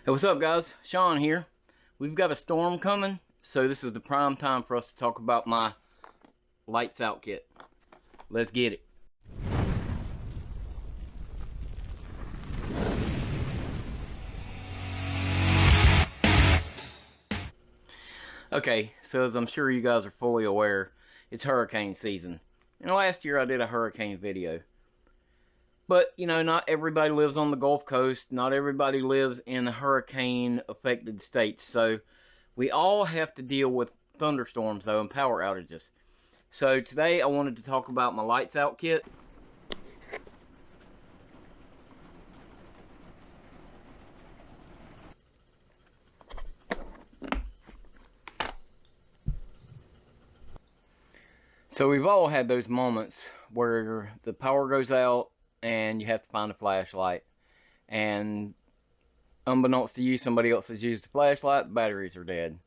Hey, what's up, guys? Sean here. We've got a storm coming, so this is the prime time for us to talk about my lights out kit. Let's get it. Okay, so as I'm sure you guys are fully aware, it's hurricane season. And last year I did a hurricane video. But, you know, not everybody lives on the Gulf Coast. Not everybody lives in hurricane-affected states. So we all have to deal with thunderstorms, though, and power outages. So today I wanted to talk about my lights out kit. So we've all had those moments where the power goes out and you have to find a flashlight. And unbeknownst to you, somebody else has used the flashlight, the batteries are dead.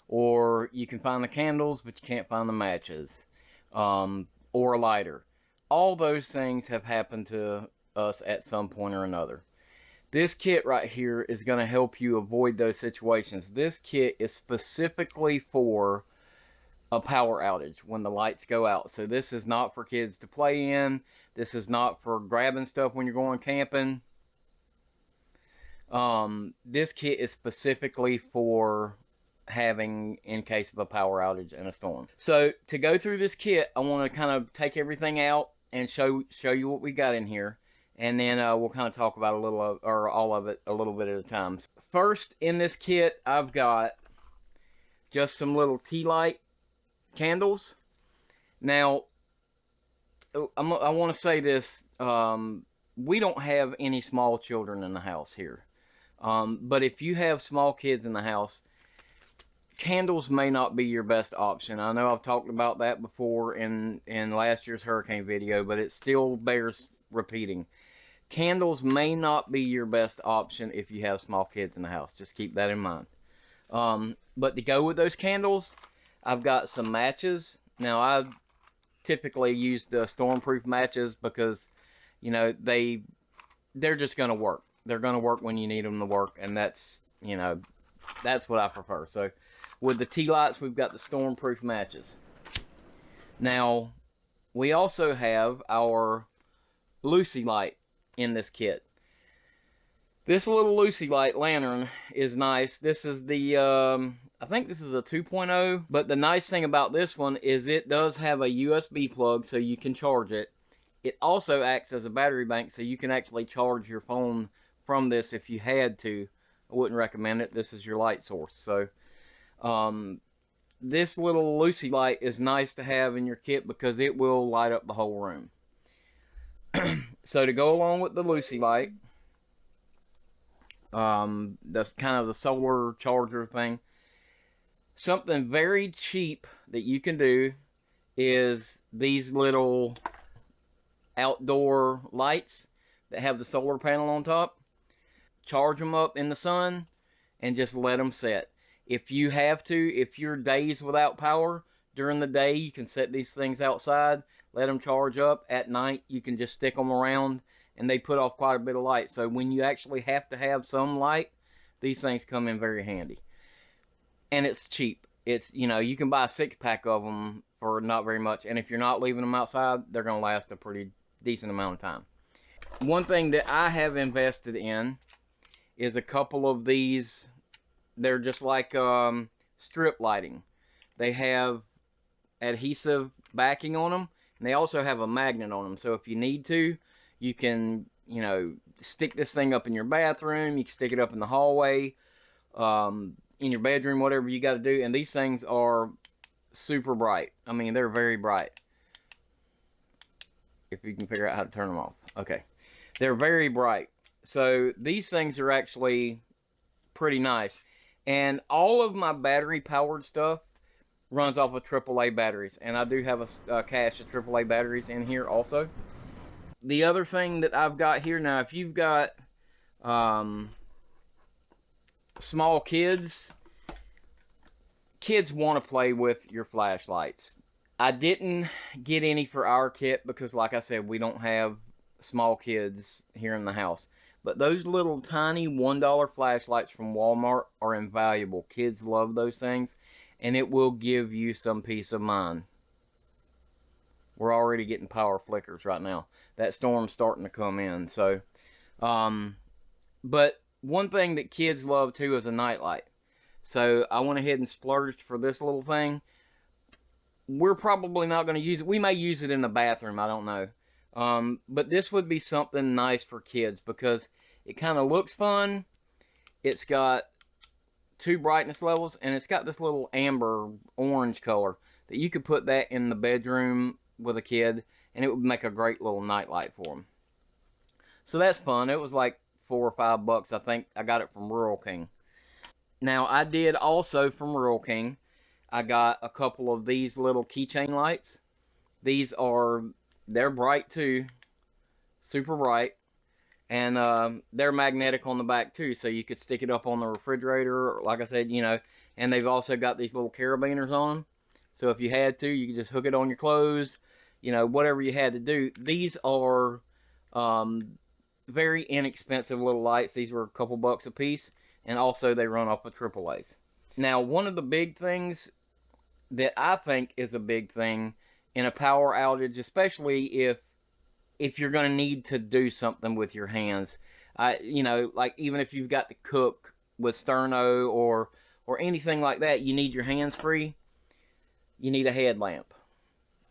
Or you can find the candles, but you can't find the matches. Or a lighter. All those things have happened to us at some point or another. This kit right here is going to help you avoid those situations. This kit is specifically for a power outage when the lights go out. So this is not for kids to play in. This is not for grabbing stuff when you're going camping. This kit is specifically for having in case of a power outage and a storm. So to go through this kit, I want to kind of take everything out and show you what we got in here, and then we'll kind of talk about a little of, or all of it a little bit at a time. First, in this kit, I've got just some little tea light candles. Now, I want to say this, we don't have any small children in the house here, but if you have small kids in the house, candles may not be your best option. I know I've talked about that before in last year's hurricane video, but it still bears repeating. Candles may not be your best option if you have small kids in the house. Just keep that in mind. But to go with those candles, I've got some matches. Now, I typically use the stormproof matches because, you know, they're just going to work. They're going to work when you need them to work, and that's, you know, that's what I prefer. So with the tea lights, we've got the stormproof matches. Now, we also have our Lucy light in this kit. This little Lucy light lantern is nice. This is the, I think this is a 2.0, but the nice thing about this one is it does have a USB plug so you can charge it. It also acts as a battery bank, so you can actually charge your phone from this if you had to. I wouldn't recommend it. This is your light source. So this little Lucy light is nice to have in your kit because it will light up the whole room. So to go along with the Lucy light, that's kind of the solar charger thing. Something very cheap that you can do is these little outdoor lights that have the solar panel on top. Charge them up in the sun and just let them set. If you have to, if you're days without power, during the day you can set these things outside, let them charge up. At night you can just stick them around and they put off quite a bit of light. So when you actually have to have some light, these things come in very handy. And it's cheap. It's, you know, you can buy a 6-pack of them for not very much. And if you're not leaving them outside, they're going to last a pretty decent amount of time. One thing that I have invested in is a couple of these. They're just like strip lighting. They have adhesive backing on them, and they also have a magnet on them. So if you need to, you can, you know, stick this thing up in your bathroom. You can stick it up in the hallway, in your bedroom, whatever you got to do. And these things are super bright. I mean, they're very bright. If you can figure out how to turn them off. Okay. They're very bright. So these things are actually pretty nice. And all of my battery powered stuff runs off of AAA batteries. And I do have a cache of AAA batteries in here also. The other thing that I've got here now, if you've got small kids want to play with your flashlights. I didn't get any for our kit because, like I said, we don't have small kids here in the house. But those little tiny $1 flashlights from Walmart are invaluable. Kids love those things, and it will give you some peace of mind. We're already getting power flickers right now. That storm's starting to come in. So, but one thing that kids love too is a nightlight. So I went ahead and splurged for this little thing. We're probably not going to use it. We may use it in the bathroom. I don't know. But this would be something nice for kids because it kind of looks fun. It's got 2 brightness levels, and it's got this little amber orange color that you could put that in the bedroom with a kid, and it would make a great little nightlight for them. So that's fun. It was like $4 or $5. I think I got it from Rural King. Now I did also from Rural King. I got a couple of these little keychain lights. They're bright too, super bright, and they're magnetic on the back too, so you could stick it up on the refrigerator, like I said, and they've also got these little carabiners on them, so if you had to, you could just hook it on your clothes, whatever you had to do. These are very inexpensive little lights. These were a couple bucks a piece, and also they run off of AAA's. Now, one of the big things that I think is a big thing in a power outage, especially if you're going to need to do something with your hands, like even if you've got to cook with sterno or anything like that, you need your hands free. You need a headlamp.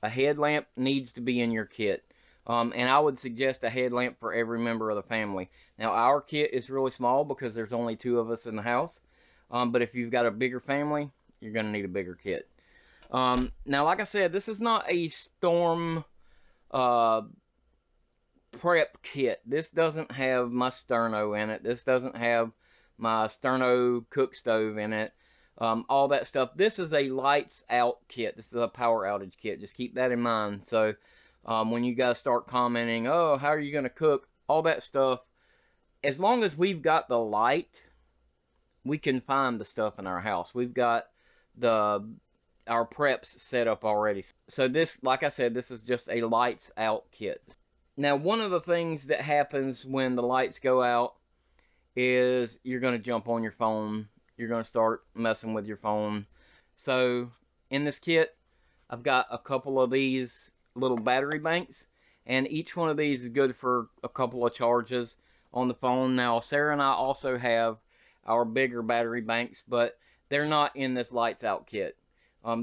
A headlamp needs to be in your kit, and I would suggest a headlamp for every member of the family. Now, our kit is really small because there's only 2 of us in the house, but if you've got a bigger family, you're going to need a bigger kit. Now, like I said, this is not a storm prep kit. This doesn't have my sterno in it. This doesn't have my sterno cook stove in it. All that stuff. This is a lights out kit. This is a power outage kit. Just keep that in mind. So when you guys start commenting, oh, how are you going to cook? All that stuff. As long as we've got the light, we can find the stuff in our house. We've got our preps set up already. So this, like I said, this is just a lights out kit. Now, one of the things that happens when the lights go out is you're going to jump on your phone. You're going to start messing with your phone. So in this kit, I've got a couple of these little battery banks, and each one of these is good for a couple of charges on the phone. Now, Sarah and I also have our bigger battery banks, but they're not in this lights out kit.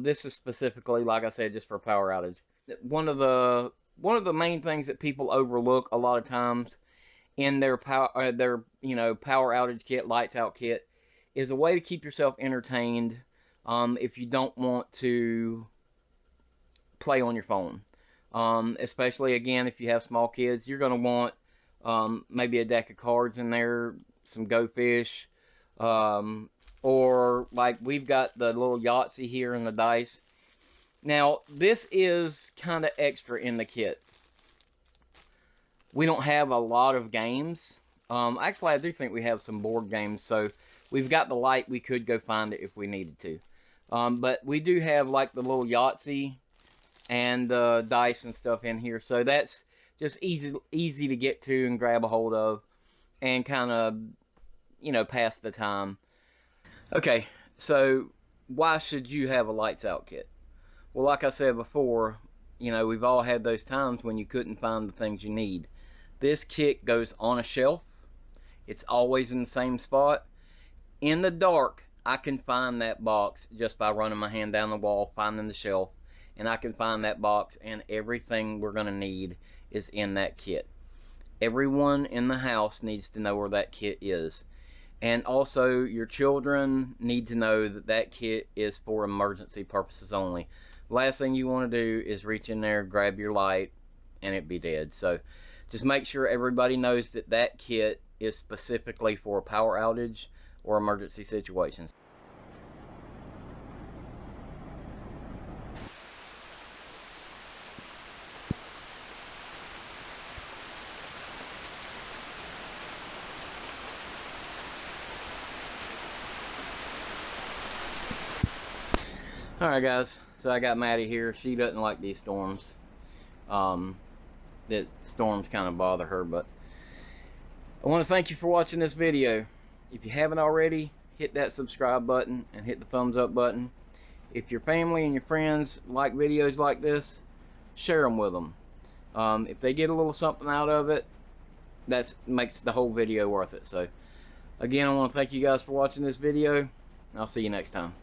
This is specifically, like I said, just for power outage. One of the main things that people overlook a lot of times in their power outage kit, lights out kit, is a way to keep yourself entertained if you don't want to play on your phone. Especially, again, if you have small kids, you're going to want maybe a deck of cards in there, some Go Fish, or like we've got the little Yahtzee here and the dice. Now, this is kind of extra in the kit. We don't have a lot of games. Actually, I do think we have some board games, so we've got the light. We could go find it if we needed to. But we do have like the little Yahtzee and dice and stuff in here, so that's just easy to get to and grab a hold of and kind of, pass the time. Okay, so why should you have a lights out kit? Well, like I said before, we've all had those times when you couldn't find the things you need. This kit goes on a shelf. It's always in the same spot. In the dark, I can find that box just by running my hand down the wall, finding the shelf, and I can find that box, and everything we're going to need is in that kit. Everyone in the house needs to know where that kit is. And also, your children need to know that that kit is for emergency purposes only. Last thing you want to do is reach in there, grab your light, and it be dead. So just make sure everybody knows that that kit is specifically for a power outage or emergency situations. Alright guys, so I got Maddie here. She doesn't like these storms. Storms kind of bother her, but I want to thank you for watching this video. If you haven't already, hit that subscribe button and hit the thumbs up button. If your family and your friends like videos like this, share them with them. If they get a little something out of it, that makes the whole video worth it. So again, I want to thank you guys for watching this video, and I'll see you next time.